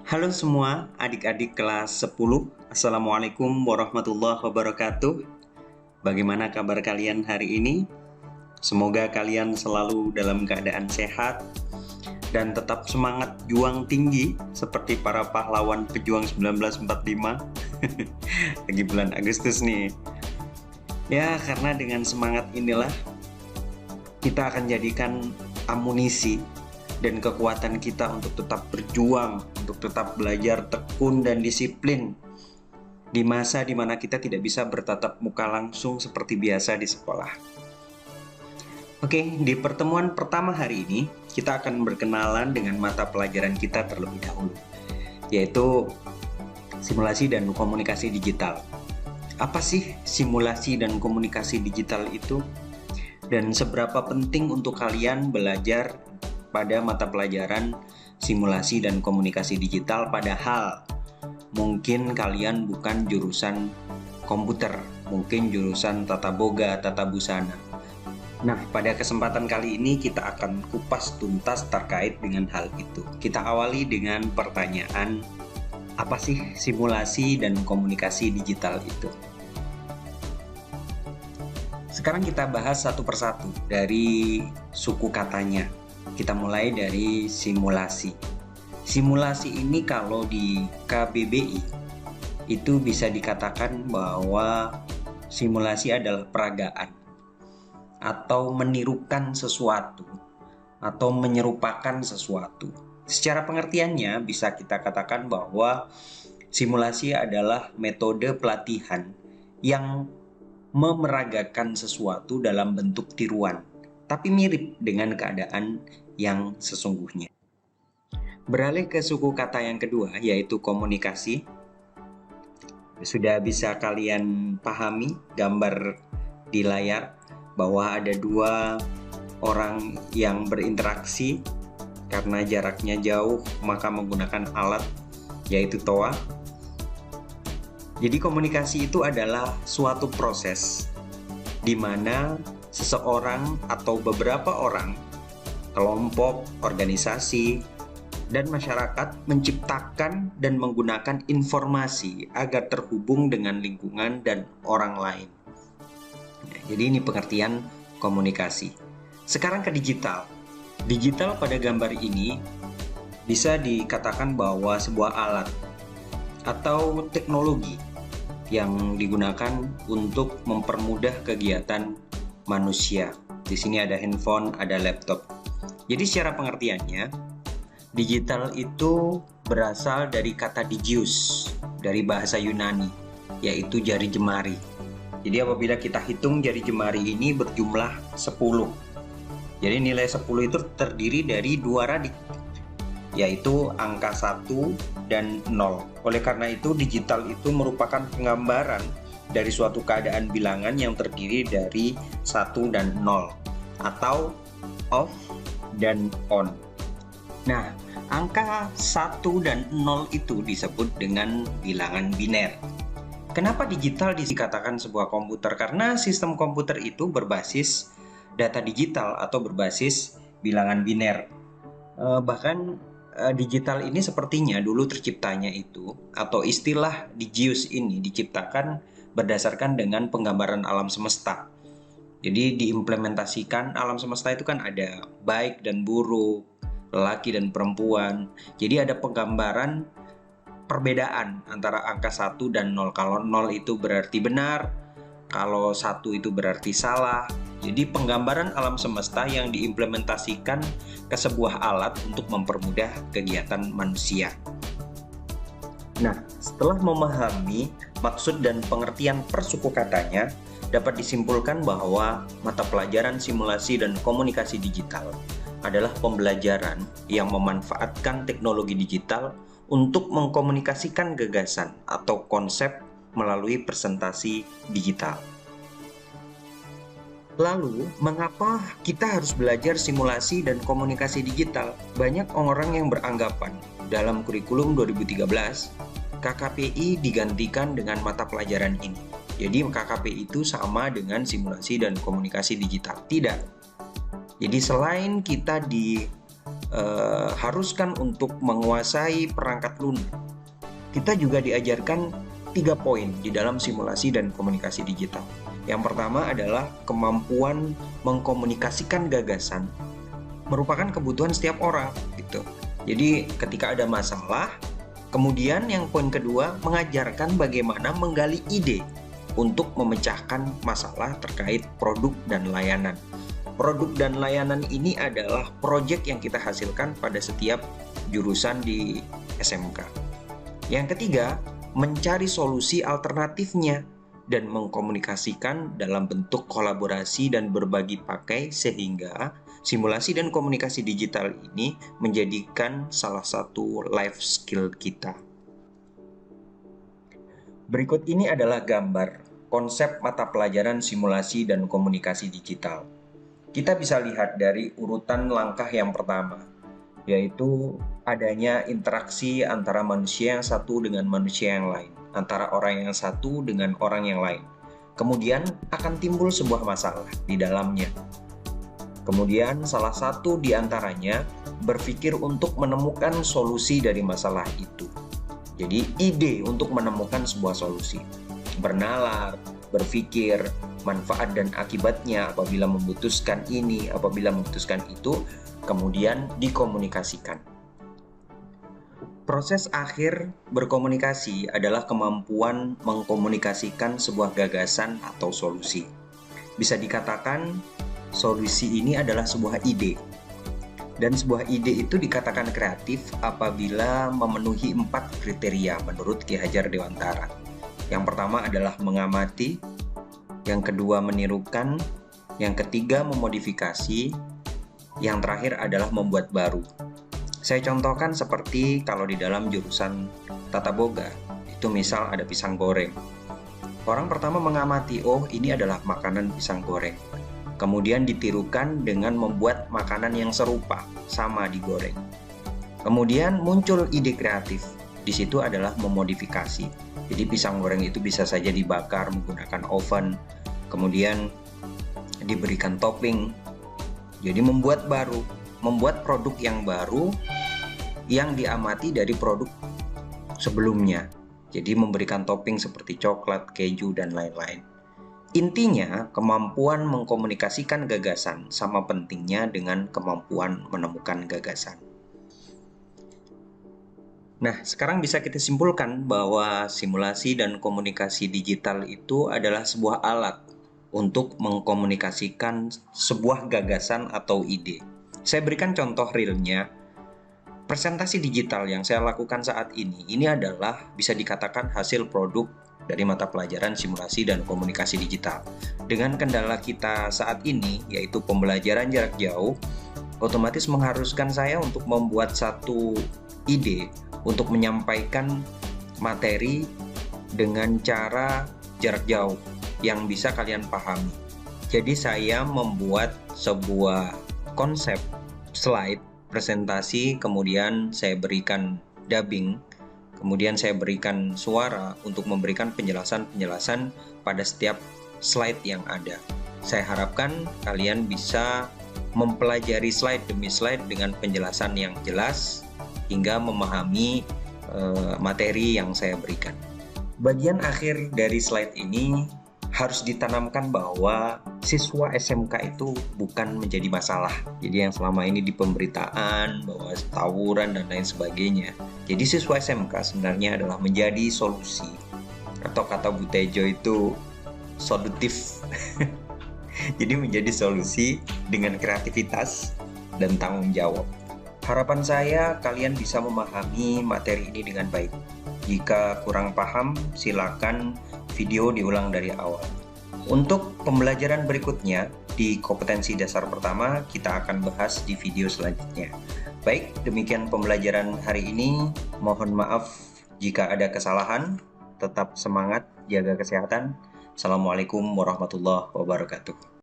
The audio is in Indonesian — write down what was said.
Halo semua adik-adik kelas 10. Assalamualaikum warahmatullahi wabarakatuh. Bagaimana kabar kalian hari ini? Semoga kalian selalu dalam keadaan sehat dan tetap semangat juang tinggi seperti para pahlawan pejuang 1945. Lagi bulan Agustus nih. Ya, karena dengan semangat inilah kita akan jadikan amunisi dan kekuatan kita untuk tetap berjuang, untuk tetap belajar tekun dan disiplin di masa di mana kita tidak bisa bertatap muka langsung seperti biasa di sekolah. Oke, di pertemuan pertama hari ini kita akan berkenalan dengan mata pelajaran kita terlebih dahulu, yaitu simulasi dan komunikasi digital. Apa sih simulasi dan komunikasi digital itu? Dan seberapa penting untuk kalian belajar pada mata pelajaran simulasi dan komunikasi digital, padahal mungkin kalian bukan jurusan komputer, mungkin jurusan tata boga, tata busana. Nah, pada kesempatan kali ini kita akan kupas tuntas terkait dengan hal itu. Kita awali dengan pertanyaan, apa sih simulasi dan komunikasi digital itu? Sekarang kita bahas satu persatu dari suku katanya. Kita mulai dari simulasi. Simulasi ini kalau di KBBI itu bisa dikatakan bahwa simulasi adalah peragaan atau menirukan sesuatu atau menyerupakan sesuatu. Secara pengertiannya bisa kita katakan bahwa simulasi adalah metode pelatihan yang memeragakan sesuatu dalam bentuk tiruan, tapi mirip dengan keadaan yang sesungguhnya. Beralih ke suku kata yang kedua, yaitu komunikasi. Sudah bisa kalian pahami gambar di layar bahwa ada dua orang yang berinteraksi karena jaraknya jauh, maka menggunakan alat yaitu toa. Jadi komunikasi itu adalah suatu proses di mana seseorang atau beberapa orang, kelompok, organisasi, dan masyarakat menciptakan dan menggunakan informasi agar terhubung dengan lingkungan dan orang lain. Jadi ini pengertian komunikasi. Sekarang ke digital. Digital pada gambar ini bisa dikatakan bahwa sebuah alat atau teknologi yang digunakan untuk mempermudah kegiatan manusia. Di sini ada handphone, ada laptop. Jadi secara pengertiannya, digital itu berasal dari kata digius, dari bahasa Yunani, yaitu jari jemari. Jadi apabila kita hitung jari jemari ini berjumlah 10. Jadi nilai 10 itu terdiri dari dua radik, yaitu angka 1 dan 0. Oleh karena itu, digital itu merupakan penggambaran dari suatu keadaan bilangan yang terdiri dari 1 dan 0, atau off dan on. Nah, angka 1 dan 0 itu disebut dengan bilangan biner. Kenapa digital dikatakan sebuah komputer? Karena sistem komputer itu berbasis data digital atau berbasis bilangan biner. Bahkan digital ini sepertinya dulu terciptanya itu, atau istilah digius ini diciptakan berdasarkan dengan penggambaran alam semesta. Jadi diimplementasikan alam semesta itu kan ada baik dan buruk, laki dan perempuan. Jadi ada penggambaran perbedaan antara angka 1 dan 0. Kalau 0 itu berarti benar, kalau 1 itu berarti salah. Jadi penggambaran alam semesta yang diimplementasikan ke sebuah alat untuk mempermudah kegiatan manusia. Nah, setelah memahami maksud dan pengertian per suku katanya, dapat disimpulkan bahwa mata pelajaran simulasi dan komunikasi digital adalah pembelajaran yang memanfaatkan teknologi digital untuk mengkomunikasikan gagasan atau konsep melalui presentasi digital. Lalu, mengapa kita harus belajar simulasi dan komunikasi digital? Banyak orang yang beranggapan dalam kurikulum 2013, KKPI digantikan dengan mata pelajaran ini. Jadi KKPI itu sama dengan simulasi dan komunikasi digital. Tidak. Jadi selain kita haruskan untuk menguasai perangkat lunak, kita juga diajarkan 3 poin di dalam simulasi dan komunikasi digital. Yang pertama adalah kemampuan mengkomunikasikan gagasan merupakan kebutuhan setiap orang gitu. Jadi ketika ada masalah, kemudian yang poin kedua mengajarkan bagaimana menggali ide untuk memecahkan masalah terkait produk dan layanan. Produk dan layanan ini adalah proyek yang kita hasilkan pada setiap jurusan di SMK. Yang ketiga, mencari solusi alternatifnya dan mengkomunikasikan dalam bentuk kolaborasi dan berbagi pakai, sehingga simulasi dan komunikasi digital ini menjadikan salah satu life skill kita. Berikut ini adalah gambar konsep mata pelajaran simulasi dan komunikasi digital. Kita bisa lihat dari urutan langkah yang pertama, yaitu adanya interaksi antara manusia yang satu dengan manusia yang lain, antara orang yang satu dengan orang yang lain. Kemudian akan timbul sebuah masalah di dalamnya. Kemudian salah satu di antaranya berpikir untuk menemukan solusi dari masalah itu. Jadi ide untuk menemukan sebuah solusi. Bernalar, berpikir, manfaat dan akibatnya apabila memutuskan ini, apabila memutuskan itu, kemudian dikomunikasikan. Proses akhir berkomunikasi adalah kemampuan mengkomunikasikan sebuah gagasan atau solusi. Bisa dikatakan solusi ini adalah sebuah ide. Dan sebuah ide itu dikatakan kreatif apabila memenuhi 4 kriteria menurut Ki Hajar Dewantara. Yang pertama adalah mengamati, yang kedua menirukan, yang ketiga memodifikasi, yang terakhir adalah membuat baru. Saya contohkan seperti kalau di dalam jurusan tata boga, itu misal ada pisang goreng. Orang pertama mengamati, oh ini adalah makanan pisang goreng. Kemudian ditirukan dengan membuat makanan yang serupa, sama digoreng. Kemudian muncul ide kreatif. Di situ adalah memodifikasi. Jadi pisang goreng itu bisa saja dibakar menggunakan oven, kemudian diberikan topping. Jadi membuat baru, membuat produk yang baru yang diamati dari produk sebelumnya. Jadi memberikan topping seperti coklat, keju, dan lain-lain. Intinya, kemampuan mengkomunikasikan gagasan sama pentingnya dengan kemampuan menemukan gagasan. Nah, sekarang bisa kita simpulkan bahwa simulasi dan komunikasi digital itu adalah sebuah alat untuk mengkomunikasikan sebuah gagasan atau ide. Saya berikan contoh realnya. Presentasi digital yang saya lakukan saat ini adalah bisa dikatakan hasil produk dari mata pelajaran simulasi dan komunikasi digital. Dengan kendala kita saat ini, yaitu pembelajaran jarak jauh, otomatis mengharuskan saya untuk membuat satu ide untuk menyampaikan materi dengan cara jarak jauh yang bisa kalian pahami. Jadi saya membuat sebuah konsep slide presentasi, kemudian saya berikan dubbing, kemudian saya berikan suara untuk memberikan penjelasan-penjelasan pada setiap slide yang ada. Saya harapkan kalian bisa mempelajari slide demi slide dengan penjelasan yang jelas hingga memahami materi yang saya berikan. Bagian akhir dari slide ini harus ditanamkan bahwa siswa SMK itu bukan menjadi masalah. Jadi yang selama ini di pemberitaan bahwa tawuran dan lain sebagainya. Jadi siswa SMK sebenarnya adalah menjadi solusi, atau kata Bu Tejo itu solutif. Jadi menjadi solusi dengan kreativitas dan tanggung jawab. Harapan saya kalian bisa memahami materi ini dengan baik. Jika kurang paham, silakan video diulang dari awal. Untuk pembelajaran berikutnya di kompetensi dasar pertama, kita akan bahas di video selanjutnya. Baik, demikian pembelajaran hari ini. Mohon maaf jika ada kesalahan. Tetap semangat, jaga kesehatan. Assalamualaikum warahmatullahi wabarakatuh.